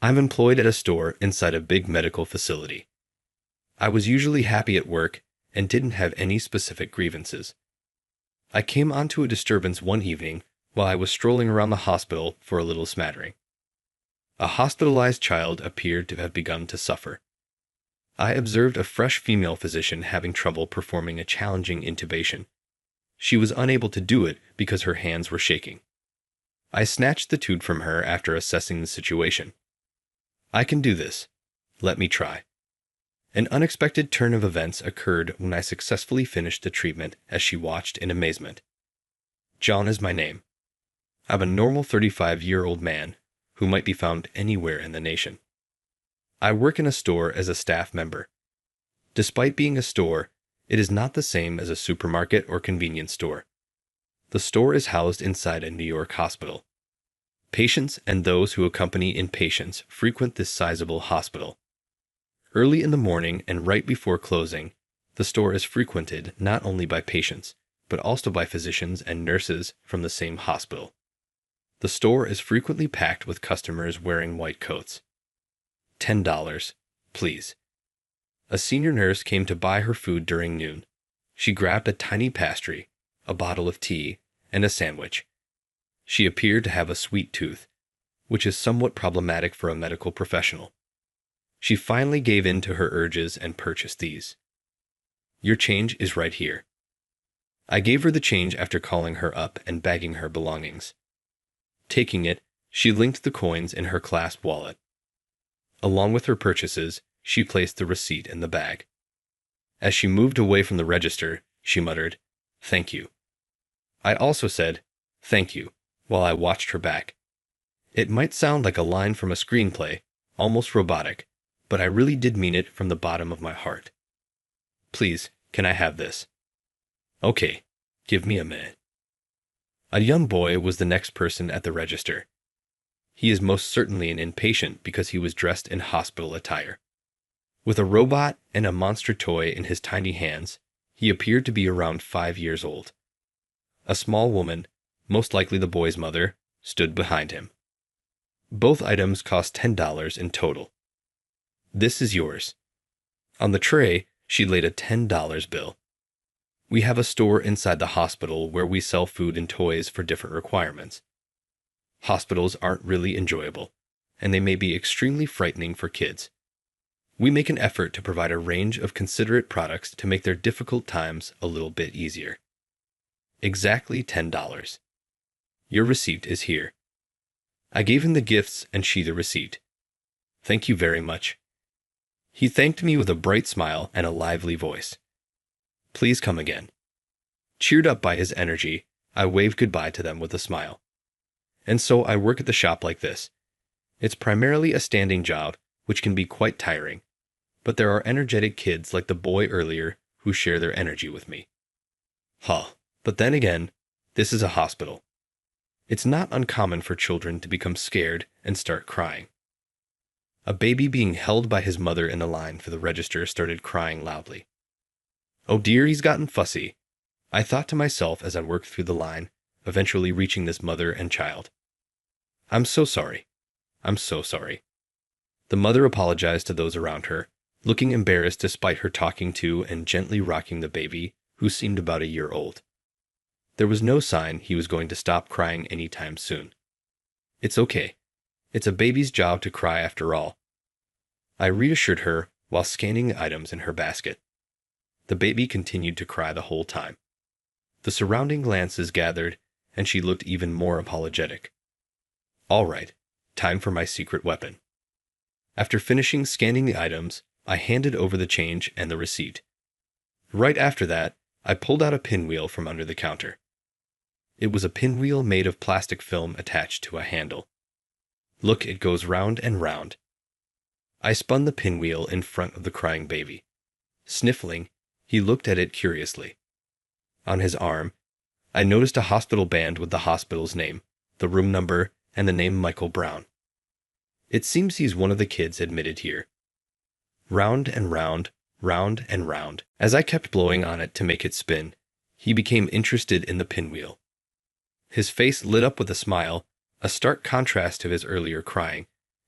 I'm employed at a store inside a big medical facility. I was usually happy at work and didn't have any specific grievances. I came onto a disturbance one evening while I was strolling around the hospital for a little smattering. A hospitalized child appeared to have begun to suffer. I observed a fresh female physician having trouble performing a challenging intubation. She was unable to do it because her hands were shaking. I snatched the tube from her after assessing the situation. I can do this. Let me try. An unexpected turn of events occurred when I successfully finished the treatment as she watched in amazement. John is my name. I'm a normal 35-year-old man who might be found anywhere in the nation. I work in a store as a staff member. Despite being a store, it is not the same as a supermarket or convenience store. The store is housed inside a New York hospital. Patients and those who accompany inpatients frequent this sizable hospital. Early in the morning and right before closing, the store is frequented not only by patients, but also by physicians and nurses from the same hospital. The store is frequently packed with customers wearing white coats. $10, please. A senior nurse came to buy her food during noon. She grabbed a tiny pastry, a bottle of tea, and a sandwich. She appeared to have a sweet tooth, which is somewhat problematic for a medical professional. She finally gave in to her urges and purchased these. Your change is right here. I gave her the change after calling her up and bagging her belongings. Taking it, she linked the coins in her clasp wallet. Along with her purchases, she placed the receipt in the bag. As she moved away from the register, she muttered, "Thank you." I also said, "Thank you," while I watched her back. It might sound like a line from a screenplay, almost robotic, but I really did mean it from the bottom of my heart. Please, can I have this? Okay, give me a minute. A young boy was the next person at the register. He is most certainly an inpatient because he was dressed in hospital attire. With a robot and a monster toy in his tiny hands, he appeared to be around 5 years old. A small woman, most likely the boy's mother, stood behind him. Both items cost $10 in total. This is yours. On the tray, she laid a $10 bill. We have a store inside the hospital where we sell food and toys for different requirements. Hospitals aren't really enjoyable, and they may be extremely frightening for kids. We make an effort to provide a range of considerate products to make their difficult times a little bit easier. Exactly $10. Your receipt is here. I gave him the gifts and she the receipt. Thank you very much. He thanked me with a bright smile and a lively voice. Please come again. Cheered up by his energy, I waved goodbye to them with a smile. And so I work at the shop like this. It's primarily a standing job, which can be quite tiring, but there are energetic kids like the boy earlier who share their energy with me. But then again, this is a hospital. It's not uncommon for children to become scared and start crying. A baby being held by his mother in the line for the register started crying loudly. Oh dear, he's gotten fussy, I thought to myself as I worked through the line, eventually reaching this mother and child. I'm so sorry. I'm so sorry. The mother apologized to those around her, looking embarrassed despite her talking to and gently rocking the baby, who seemed about a year old. There was no sign he was going to stop crying anytime soon. It's okay. It's a baby's job to cry after all. I reassured her while scanning the items in her basket. The baby continued to cry the whole time. The surrounding glances gathered, and she looked even more apologetic. All right, time for my secret weapon. After finishing scanning the items, I handed over the change and the receipt. Right after that, I pulled out a pinwheel from under the counter. It was a pinwheel made of plastic film attached to a handle. Look, it goes round and round. I spun the pinwheel in front of the crying baby. Sniffling, he looked at it curiously. On his arm, I noticed a hospital band with the hospital's name, the room number, and the name Michael Brown. It seems he's one of the kids admitted here. Round and round, round and round. As I kept blowing on it to make it spin, he became interested in the pinwheel. His face lit up with a smile, a stark contrast to his earlier crying,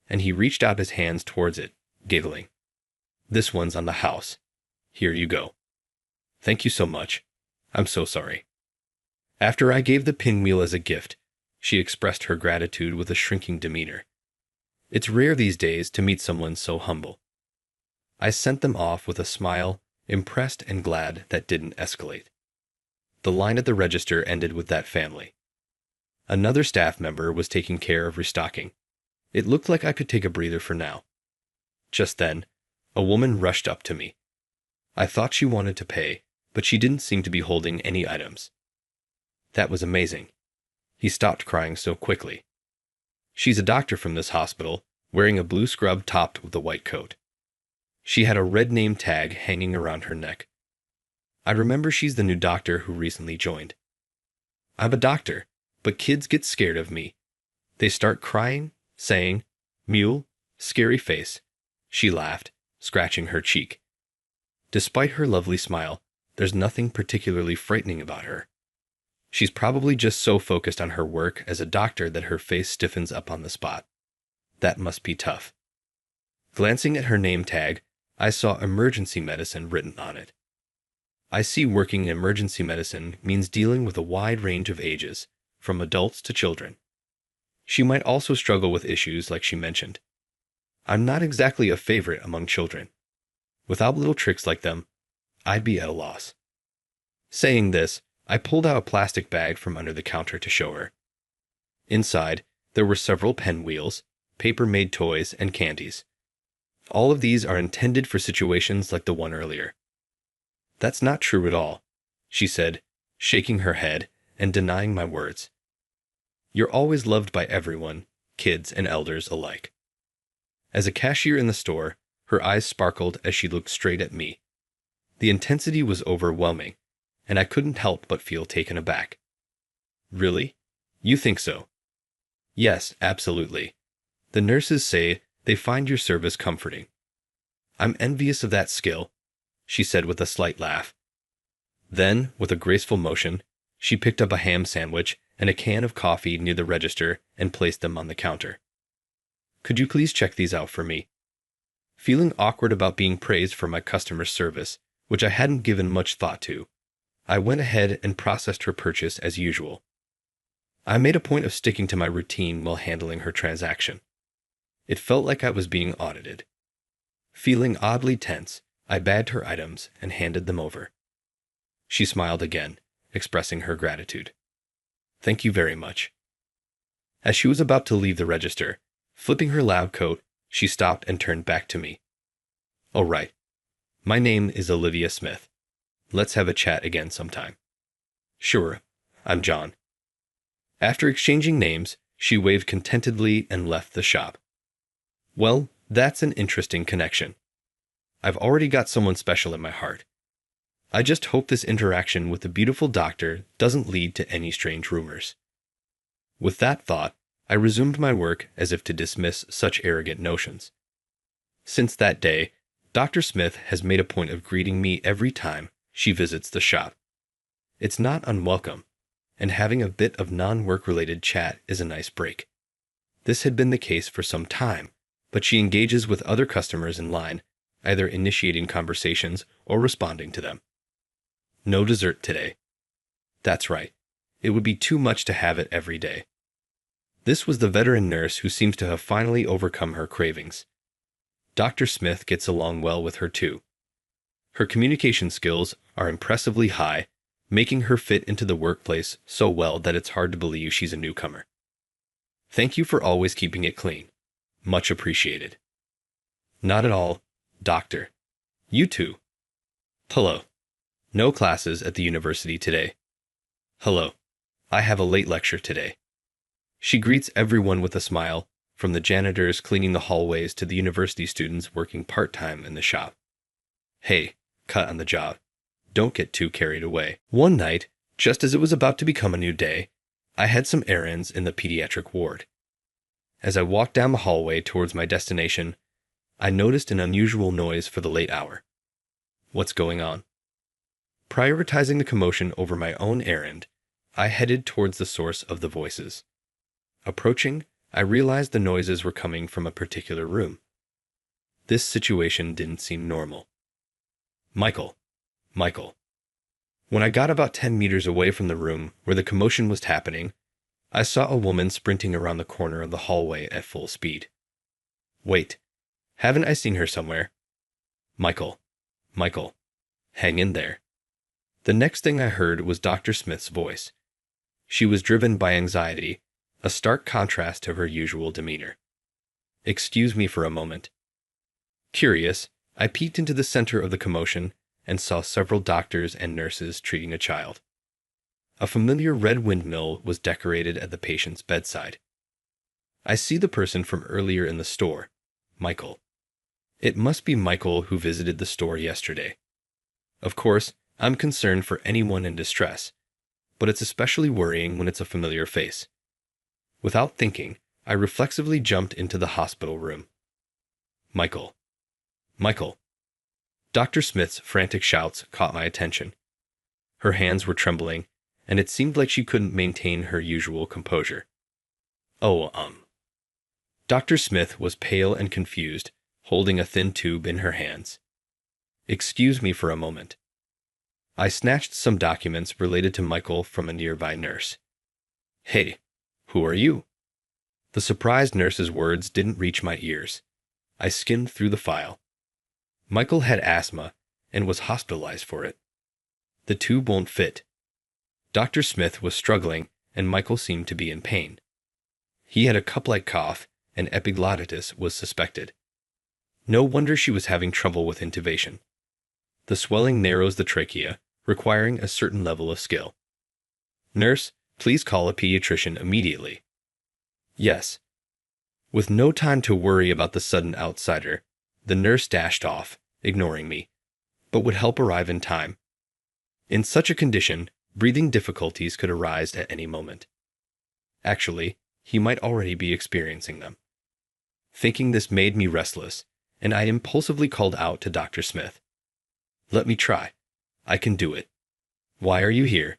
and he reached out his hands towards it, giggling. "This one's on the house. Here you go." "Thank you so much. I'm so sorry." After I gave the pinwheel as a gift, she expressed her gratitude with a shrinking demeanor. It's rare these days to meet someone so humble. I sent them off with a smile, impressed and glad that didn't escalate. The line at the register ended with that family. Another staff member was taking care of restocking. It looked like I could take a breather for now. Just then, a woman rushed up to me. I thought she wanted to pay, but she didn't seem to be holding any items. That was amazing. He stopped crying so quickly. She's a doctor from this hospital, wearing a blue scrub topped with a white coat. She had a red name tag hanging around her neck. I remember she's the new doctor who recently joined. I'm a doctor, but kids get scared of me. They start crying, saying, "Mule, scary face." She laughed, scratching her cheek. Despite her lovely smile, there's nothing particularly frightening about her. She's probably just so focused on her work as a doctor that her face stiffens up on the spot. That must be tough. Glancing at her name tag, I saw emergency medicine written on it. I see working in emergency medicine means dealing with a wide range of ages, from adults to children. She might also struggle with issues like she mentioned. I'm not exactly a favorite among children. Without little tricks like them, I'd be at a loss. Saying this, I pulled out a plastic bag from under the counter to show her. Inside, there were several pinwheels, paper-made toys, and candies. All of these are intended for situations like the one earlier. That's not true at all, she said, shaking her head and denying my words. You're always loved by everyone, kids and elders alike. As a cashier in the store, her eyes sparkled as she looked straight at me. The intensity was overwhelming, and I couldn't help but feel taken aback. Really? You think so? Yes, absolutely. The nurses say they find your service comforting. I'm envious of that skill, she said with a slight laugh. Then, with a graceful motion, she picked up a ham sandwich and a can of coffee near the register and placed them on the counter. Could you please check these out for me? Feeling awkward about being praised for my customer service, which I hadn't given much thought to, I went ahead and processed her purchase as usual. I made a point of sticking to my routine while handling her transaction. It felt like I was being audited. Feeling oddly tense, I bagged her items and handed them over. She smiled again, expressing her gratitude. Thank you very much. As she was about to leave the register, flipping her lab coat, she stopped and turned back to me. Oh, right. My name is Olivia Smith. Let's have a chat again sometime. Sure, I'm John. After exchanging names, she waved contentedly and left the shop. Well, that's an interesting connection. I've already got someone special in my heart. I just hope this interaction with the beautiful doctor doesn't lead to any strange rumors. With that thought, I resumed my work as if to dismiss such arrogant notions. Since that day, Dr. Smith has made a point of greeting me every time she visits the shop. It's not unwelcome, and having a bit of non-work-related chat is a nice break. This had been the case for some time, but she engages with other customers in line, either initiating conversations or responding to them. No dessert today. That's right. It would be too much to have it every day. This was the veteran nurse who seems to have finally overcome her cravings. Dr. Smith gets along well with her too. Her communication skills are impressively high, making her fit into the workplace so well that it's hard to believe she's a newcomer. Thank you for always keeping it clean. Much appreciated. Not at all, doctor. You too. Hello. No classes at the university today. Hello. I have a late lecture today. She greets everyone with a smile, from the janitors cleaning the hallways to the university students working part-time in the shop. Hey, cut on the job. Don't get too carried away. One night, just as it was about to become a new day, I had some errands in the pediatric ward. As I walked down the hallway towards my destination, I noticed an unusual noise for the late hour. What's going on? Prioritizing the commotion over my own errand, I headed towards the source of the voices. Approaching, I realized the noises were coming from a particular room. This situation didn't seem normal. Michael. Michael. When I got about 10 meters away from the room where the commotion was happening, I saw a woman sprinting around the corner of the hallway at full speed. Wait, haven't I seen her somewhere? Michael. Michael. Hang in there. The next thing I heard was Dr. Smith's voice. She was driven by anxiety, a stark contrast to her usual demeanor. Excuse me for a moment. Curious, I peeked into the center of the commotion and saw several doctors and nurses treating a child. A familiar red windmill was decorated at the patient's bedside. I see the person from earlier in the store, Michael. It must be Michael who visited the store yesterday. Of course, I'm concerned for anyone in distress, but it's especially worrying when it's a familiar face. Without thinking, I reflexively jumped into the hospital room. Michael. Michael. Dr. Smith's frantic shouts caught my attention. Her hands were trembling, and it seemed like she couldn't maintain her usual composure. Dr. Smith was pale and confused, holding a thin tube in her hands. Excuse me for a moment. I snatched some documents related to Michael from a nearby nurse. Hey, who are you? The surprised nurse's words didn't reach my ears. I skimmed through the file. Michael had asthma and was hospitalized for it. The tube won't fit. Dr. Smith was struggling, and Michael seemed to be in pain. He had a cup-like cough, and epiglottitis was suspected. No wonder she was having trouble with intubation. The swelling narrows the trachea, requiring a certain level of skill. Nurse, please call a pediatrician immediately. Yes. With no time to worry about the sudden outsider, the nurse dashed off, ignoring me, but would help arrive in time. In such a condition, breathing difficulties could arise at any moment. Actually, he might already be experiencing them. Thinking this made me restless, and I impulsively called out to Dr. Smith. Let me try. I can do it. Why are you here?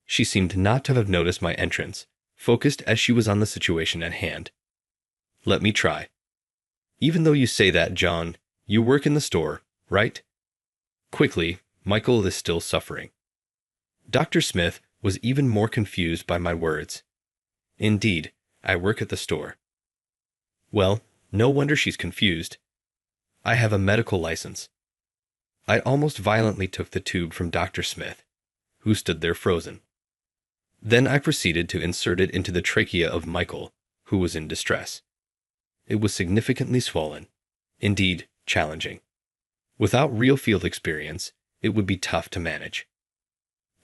She seemed not to have noticed my entrance, focused as she was on the situation at hand. Let me try. Even though you say that, John, you work in the store, right? Quickly, Michael is still suffering. Dr. Smith was even more confused by my words. Indeed, I work at the store. Well, no wonder she's confused. I have a medical license. I almost violently took the tube from Dr. Smith, who stood there frozen. Then I proceeded to insert it into the trachea of Michael, who was in distress. It was significantly swollen, indeed challenging. Without real field experience, it would be tough to manage.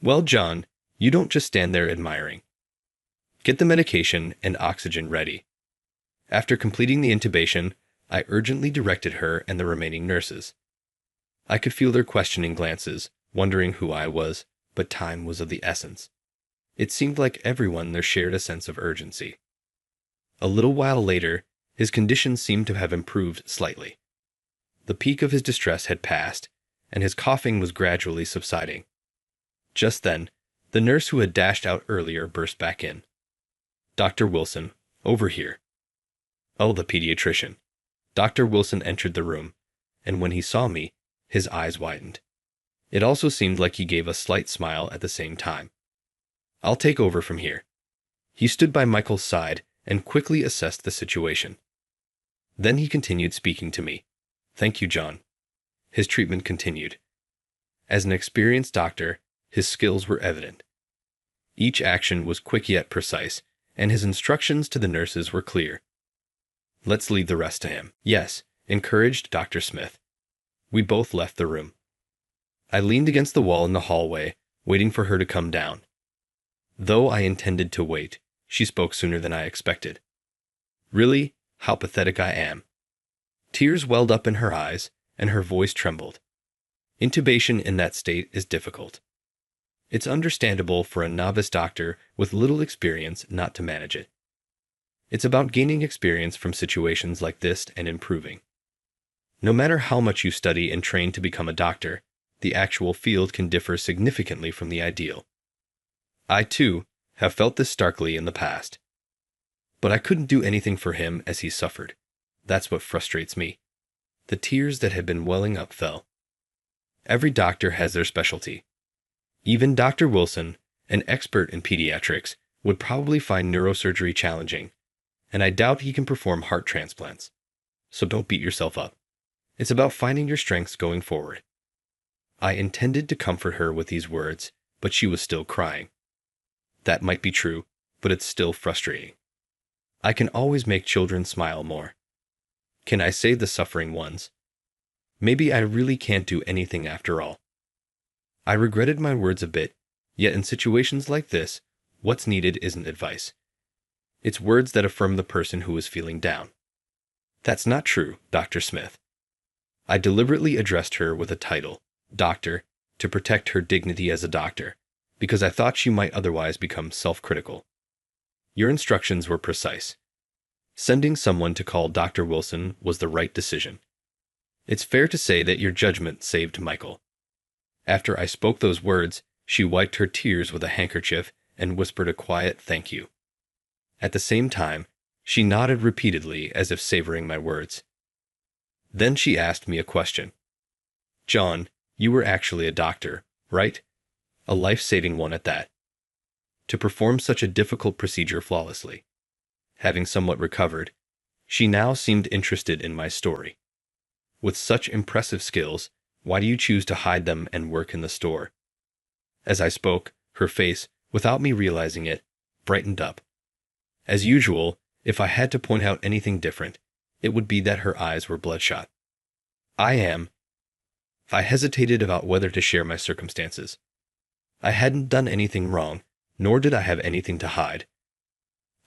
Well, John, you don't just stand there admiring. Get the medication and oxygen ready. After completing the intubation, I urgently directed her and the remaining nurses. I could feel their questioning glances, wondering who I was, but time was of the essence. It seemed like everyone there shared a sense of urgency. A little while later, his condition seemed to have improved slightly. The peak of his distress had passed, and his coughing was gradually subsiding. Just then, the nurse who had dashed out earlier burst back in. Dr. Wilson, over here. Oh, the pediatrician. Dr. Wilson entered the room, and when he saw me, his eyes widened. It also seemed like he gave a slight smile at the same time. I'll take over from here. He stood by Michael's side and quickly assessed the situation. Then he continued speaking to me. Thank you, John. His treatment continued. As an experienced doctor, his skills were evident. Each action was quick yet precise, and his instructions to the nurses were clear. Let's leave the rest to him. Yes, encouraged Dr. Smith. We both left the room. I leaned against the wall in the hallway, waiting for her to come down. Though I intended to wait, she spoke sooner than I expected. Really, how pathetic I am. Tears welled up in her eyes, and her voice trembled. Intubation in that state is difficult. It's understandable for a novice doctor with little experience not to manage it. It's about gaining experience from situations like this and improving. No matter how much you study and train to become a doctor, the actual field can differ significantly from the ideal. I, too, have felt this starkly in the past. But I couldn't do anything for him as he suffered. That's what frustrates me. The tears that had been welling up fell. Every doctor has their specialty. Even Dr. Wilson, an expert in pediatrics, would probably find neurosurgery challenging, and I doubt he can perform heart transplants. So don't beat yourself up. It's about finding your strengths going forward. I intended to comfort her with these words, but she was still crying. That might be true, but it's still frustrating. I can always make children smile more. Can I save the suffering ones? Maybe I really can't do anything after all. I regretted my words a bit, yet in situations like this, what's needed isn't advice. It's words that affirm the person who is feeling down. That's not true, Dr. Smith. I deliberately addressed her with a title, Doctor, to protect her dignity as a doctor, because I thought she might otherwise become self-critical. Your instructions were precise. Sending someone to call Dr. Wilson was the right decision. It's fair to say that your judgment saved Michael. After I spoke those words, she wiped her tears with a handkerchief and whispered a quiet thank you. At the same time, she nodded repeatedly as if savoring my words. Then she asked me a question. John, you were actually a doctor, right? A life-saving one at that. To perform such a difficult procedure flawlessly. Having somewhat recovered, she now seemed interested in my story. With such impressive skills, why do you choose to hide them and work in the store? As I spoke, her face, without me realizing it, brightened up. As usual, if I had to point out anything different, it would be that her eyes were bloodshot. I hesitated about whether to share my circumstances. I hadn't done anything wrong, nor did I have anything to hide.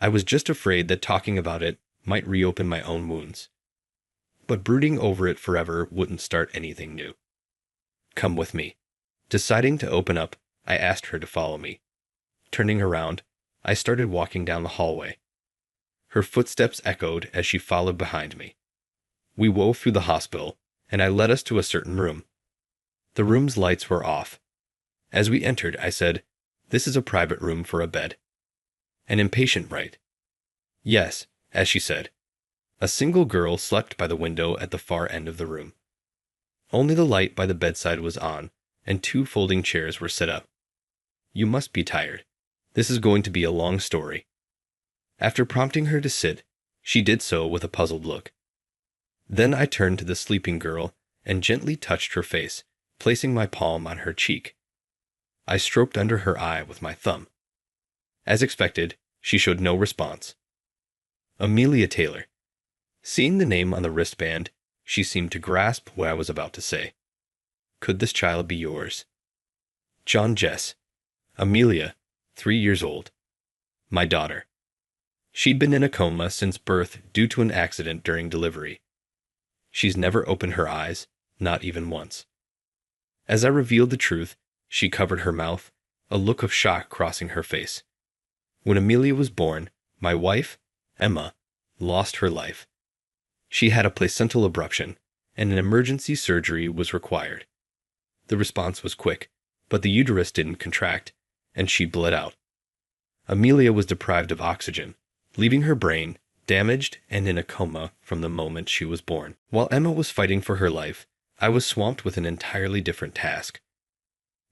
I was just afraid that talking about it might reopen my own wounds. But brooding over it forever wouldn't start anything new. Come with me. Deciding to open up, I asked her to follow me. Turning around, I started walking down the hallway. Her footsteps echoed as she followed behind me. We wove through the hospital, and I led us to a certain room. The room's lights were off. As we entered, I said, "This is a private room for a bed." An impatient right. Yes, as she said. A single girl slept by the window at the far end of the room. Only the light by the bedside was on, and 2 folding chairs were set up. You must be tired. This is going to be a long story. After prompting her to sit, she did so with a puzzled look. Then I turned to the sleeping girl and gently touched her face, placing my palm on her cheek. I stroked under her eye with my thumb. As expected, she showed no response. Amelia Taylor. Seeing the name on the wristband, she seemed to grasp what I was about to say. Could this child be yours? John Jess. Amelia, 3 years old. My daughter. She'd been in a coma since birth due to an accident during delivery. She's never opened her eyes, not even once. As I revealed the truth, she covered her mouth, a look of shock crossing her face. When Amelia was born, my wife, Emma, lost her life. She had a placental abruption, and an emergency surgery was required. The response was quick, but the uterus didn't contract, and she bled out. Amelia was deprived of oxygen, leaving her brain damaged and in a coma from the moment she was born. While Emma was fighting for her life, I was swamped with an entirely different task.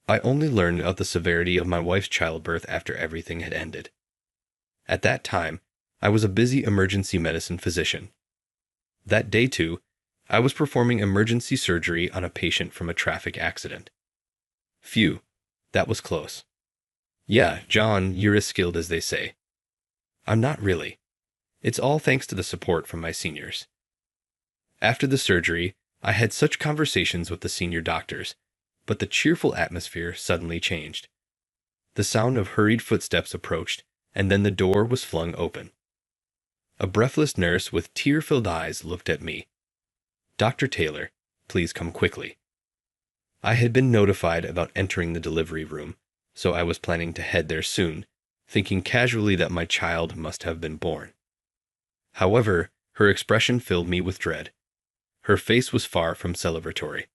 I only learned of the severity of my wife's childbirth after everything had ended. At that time, I was a busy emergency medicine physician. That day, too, I was performing emergency surgery on a patient from a traffic accident. Phew, that was close. Yeah, John, you're as skilled as they say. I'm not really. It's all thanks to the support from my seniors. After the surgery, I had such conversations with the senior doctors, but the cheerful atmosphere suddenly changed. The sound of hurried footsteps approached, and then the door was flung open. A breathless nurse with tear-filled eyes looked at me. Dr. Taylor, please come quickly. I had been notified about entering the delivery room, so I was planning to head there soon, thinking casually that my child must have been born. However, her expression filled me with dread. Her face was far from celebratory.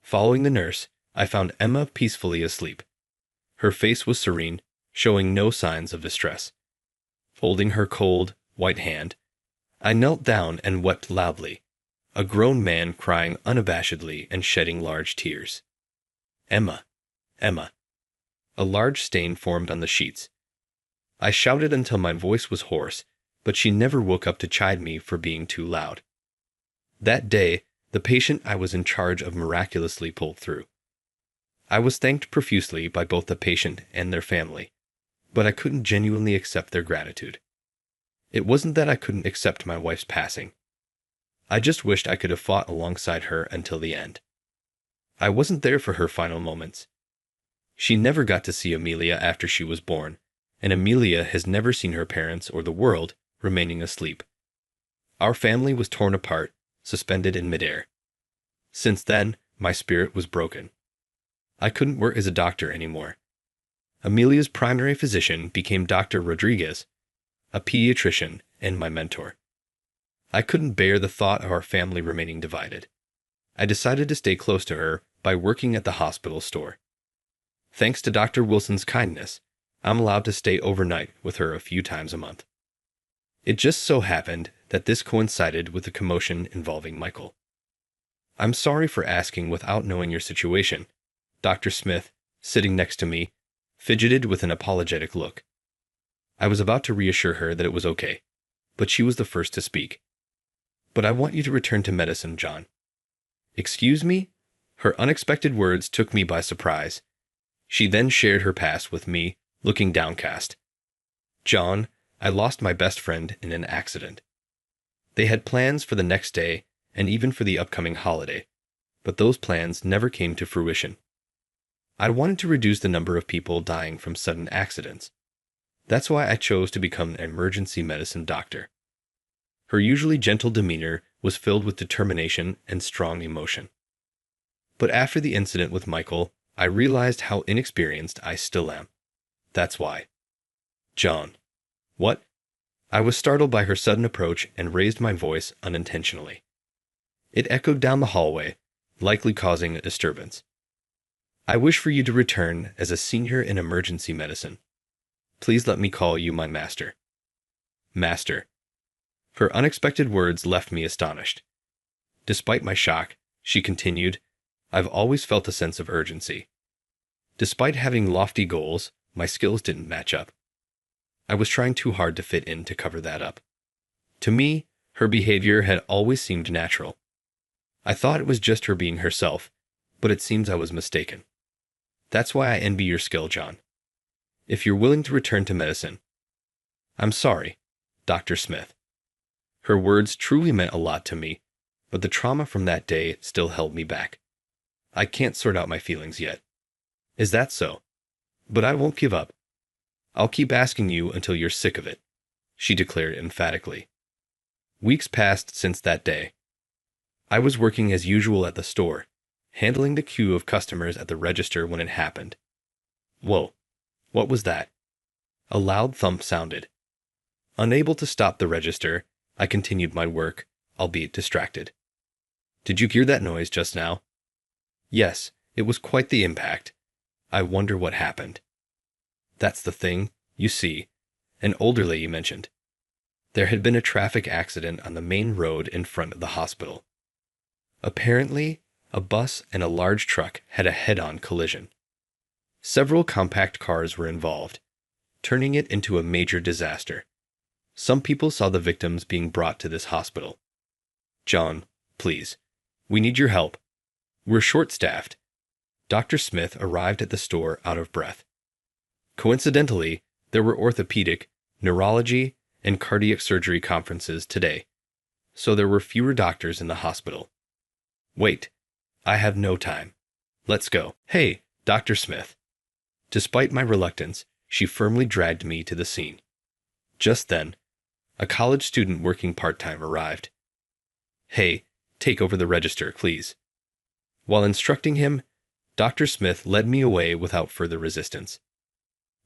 Following the nurse, I found Emma peacefully asleep. Her face was serene, showing no signs of distress. Holding her cold, white hand, I knelt down and wept loudly, a grown man crying unabashedly and shedding large tears. Emma, Emma. A large stain formed on the sheets. I shouted until my voice was hoarse, but she never woke up to chide me for being too loud. That day, the patient I was in charge of miraculously pulled through. I was thanked profusely by both the patient and their family, but I couldn't genuinely accept their gratitude. It wasn't that I couldn't accept my wife's passing. I just wished I could have fought alongside her until the end. I wasn't there for her final moments. She never got to see Amelia after she was born, and Amelia has never seen her parents or the world remaining asleep. Our family was torn apart, suspended in midair. Since then, my spirit was broken. I couldn't work as a doctor anymore. Amelia's primary physician became Dr. Rodriguez, a pediatrician and my mentor. I couldn't bear the thought of our family remaining divided. I decided to stay close to her by working at the hospital store. Thanks to Dr. Wilson's kindness, I'm allowed to stay overnight with her a few times a month. It just so happened that this coincided with the commotion involving Michael. I'm sorry for asking without knowing your situation. Dr. Smith, sitting next to me, fidgeted with an apologetic look. I was about to reassure her that it was okay, but she was the first to speak. But I want you to return to medicine, John. Excuse me? Her unexpected words took me by surprise. She then shared her past with me, looking downcast. John, I lost my best friend in an accident. They had plans for the next day and even for the upcoming holiday, but those plans never came to fruition. I wanted to reduce the number of people dying from sudden accidents. That's why I chose to become an emergency medicine doctor. Her usually gentle demeanor was filled with determination and strong emotion. But after the incident with Michael, I realized how inexperienced I still am. That's why. John. What? I was startled by her sudden approach and raised my voice unintentionally. It echoed down the hallway, likely causing a disturbance. I wish for you to return as a senior in emergency medicine. Please let me call you my master. Master. Her unexpected words left me astonished. Despite my shock, she continued, I've always felt a sense of urgency. Despite having lofty goals, my skills didn't match up. I was trying too hard to fit in to cover that up. To me, her behavior had always seemed natural. I thought it was just her being herself, but it seems I was mistaken. That's why I envy your skill, John. If you're willing to return to medicine. I'm sorry, Dr. Smith. Her words truly meant a lot to me, but the trauma from that day still held me back. I can't sort out my feelings yet. Is that so? But I won't give up. I'll keep asking you until you're sick of it, she declared emphatically. Weeks passed since that day. I was working as usual at the store, handling the queue of customers at the register when it happened. Whoa, what was that? A loud thump sounded. Unable to stop the register, I continued my work, albeit distracted. Did you hear that noise just now? Yes, it was quite the impact. I wonder what happened. That's the thing, you see, an older lady mentioned. There had been a traffic accident on the main road in front of the hospital. Apparently, a bus and a large truck had a head-on collision. Several compact cars were involved, turning it into a major disaster. Some people saw the victims being brought to this hospital. John, please, we need your help. We're short-staffed. Dr. Smith arrived at the store out of breath. Coincidentally, there were orthopedic, neurology, and cardiac surgery conferences today, so there were fewer doctors in the hospital. Wait, I have no time. Let's go. Hey, Dr. Smith. Despite my reluctance, she firmly dragged me to the scene. Just then, a college student working part-time arrived. Hey, take over the register, please. While instructing him, Dr. Smith led me away without further resistance.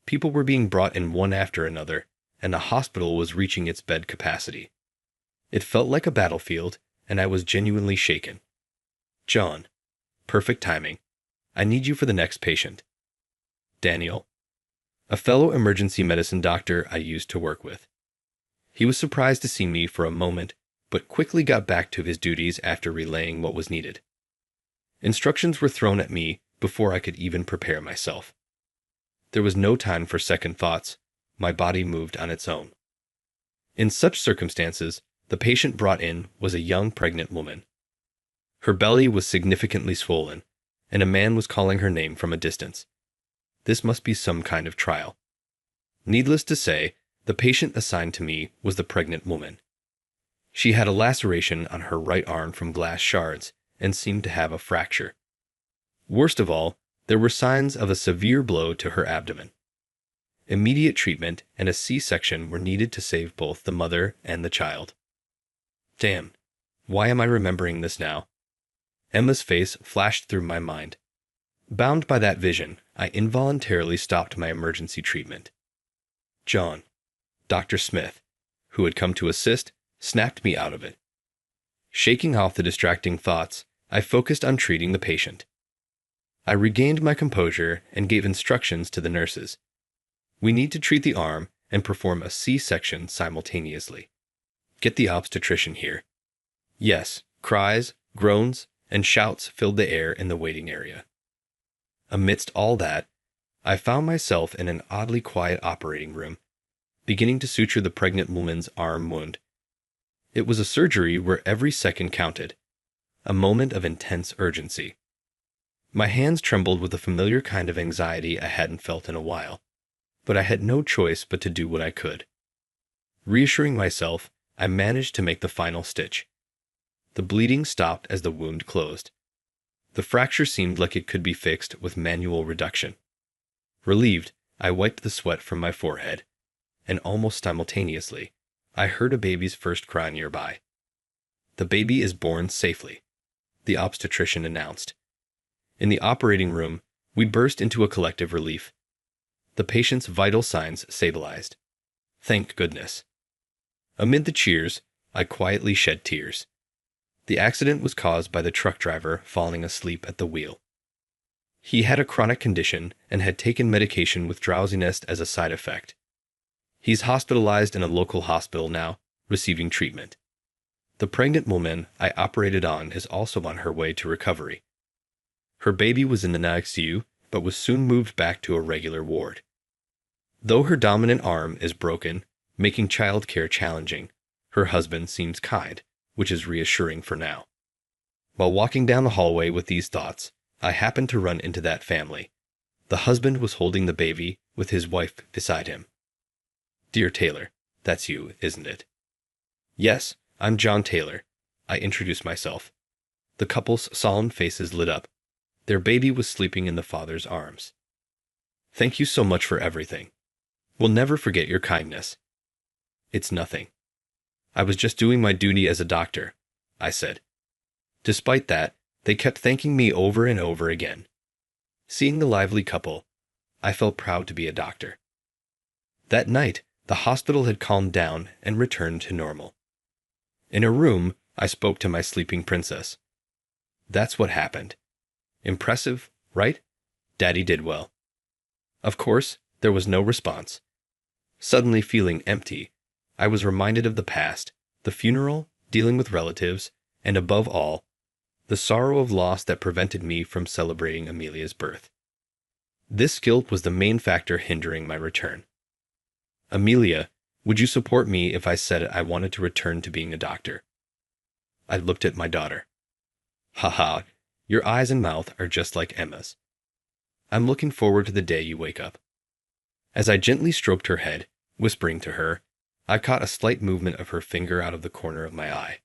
People were being brought in one after another, and the hospital was reaching its bed capacity. It felt like a battlefield, and I was genuinely shaken. John, perfect timing. I need you for the next patient. Daniel, a fellow emergency medicine doctor I used to work with. He was surprised to see me for a moment, but quickly got back to his duties after relaying what was needed. Instructions were thrown at me before I could even prepare myself. There was no time for second thoughts. My body moved on its own. In such circumstances, the patient brought in was a young pregnant woman. Her belly was significantly swollen, and a man was calling her name from a distance. This must be some kind of trial. Needless to say, the patient assigned to me was the pregnant woman. She had a laceration on her right arm from glass shards and seemed to have a fracture. Worst of all, there were signs of a severe blow to her abdomen. Immediate treatment and a C-section were needed to save both the mother and the child. Damn, why am I remembering this now? Emma's face flashed through my mind. Bound by that vision, I involuntarily stopped my emergency treatment. John, Dr. Smith, who had come to assist, snapped me out of it. Shaking off the distracting thoughts, I focused on treating the patient. I regained my composure and gave instructions to the nurses. We need to treat the arm and perform a C-section simultaneously. Get the obstetrician here. Yes, cries, groans, and shouts filled the air in the waiting area. Amidst all that, I found myself in an oddly quiet operating room, beginning to suture the pregnant woman's arm wound. It was a surgery where every second counted, a moment of intense urgency. My hands trembled with a familiar kind of anxiety I hadn't felt in a while, but I had no choice but to do what I could. Reassuring myself, I managed to make the final stitch. The bleeding stopped as the wound closed. The fracture seemed like it could be fixed with manual reduction. Relieved, I wiped the sweat from my forehead, and almost simultaneously, I heard a baby's first cry nearby. "The baby is born safely," the obstetrician announced. In the operating room, we burst into a collective relief. The patient's vital signs stabilized. Thank goodness. Amid the cheers, I quietly shed tears. The accident was caused by the truck driver falling asleep at the wheel. He had a chronic condition and had taken medication with drowsiness as a side effect. He's hospitalized in a local hospital now, receiving treatment. The pregnant woman I operated on is also on her way to recovery. Her baby was in the ICU, but was soon moved back to a regular ward. Though her dominant arm is broken, making childcare challenging, her husband seems kind, which is reassuring for now. While walking down the hallway with these thoughts, I happened to run into that family. The husband was holding the baby with his wife beside him. "Dear Taylor, that's you, isn't it?" "Yes, I'm John Taylor," I introduced myself. The couple's solemn faces lit up. Their baby was sleeping in the father's arms. "Thank you so much for everything. We'll never forget your kindness." "It's nothing. I was just doing my duty as a doctor," I said. Despite that, they kept thanking me over and over again. Seeing the lively couple, I felt proud to be a doctor. That night, the hospital had calmed down and returned to normal. In a room, I spoke to my sleeping princess. "That's what happened. Impressive, right? Daddy did well." Of course, there was no response. Suddenly feeling empty, I was reminded of the past, the funeral, dealing with relatives, and above all, the sorrow of loss that prevented me from celebrating Amelia's birth. This guilt was the main factor hindering my return. "Amelia, would you support me if I said I wanted to return to being a doctor?" I looked at my daughter. "Haha, your eyes and mouth are just like Emma's. I'm looking forward to the day you wake up." As I gently stroked her head, whispering to her, I caught a slight movement of her finger out of the corner of my eye.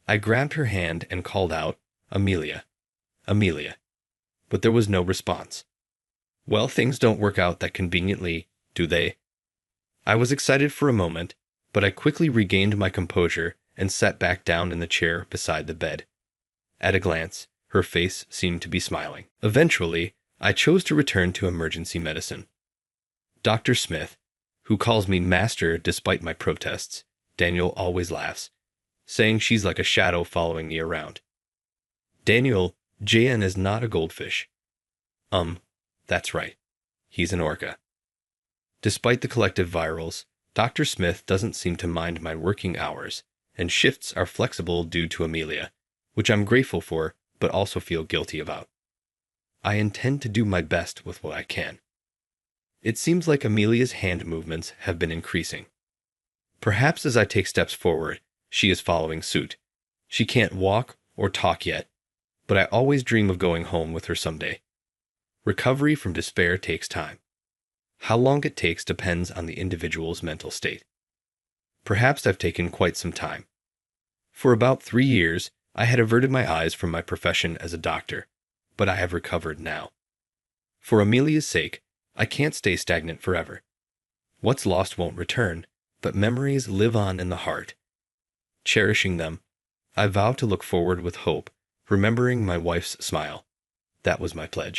I grabbed her hand and called out, "Amelia, Amelia," but there was no response. Well, things don't work out that conveniently, do they? I was excited for a moment, but I quickly regained my composure and sat back down in the chair beside the bed. At a glance, her face seemed to be smiling. Eventually, I chose to return to emergency medicine. Dr. Smith, who calls me master despite my protests, Daniel always laughs, saying she's like a shadow following me around. "Daniel, JN is not a goldfish." That's right. He's an orca. Despite the collective virals, Dr. Smith doesn't seem to mind my working hours, and shifts are flexible due to Amelia, which I'm grateful for, but also feel guilty about. I intend to do my best with what I can. It seems like Amelia's hand movements have been increasing. Perhaps as I take steps forward, she is following suit. She can't walk or talk yet, but I always dream of going home with her someday. Recovery from despair takes time. How long it takes depends on the individual's mental state. Perhaps I've taken quite some time. For about 3 years, I had averted my eyes from my profession as a doctor, but I have recovered now. For Amelia's sake, I can't stay stagnant forever. What's lost won't return, but memories live on in the heart. Cherishing them, I vow to look forward with hope, remembering my wife's smile. That was my pledge.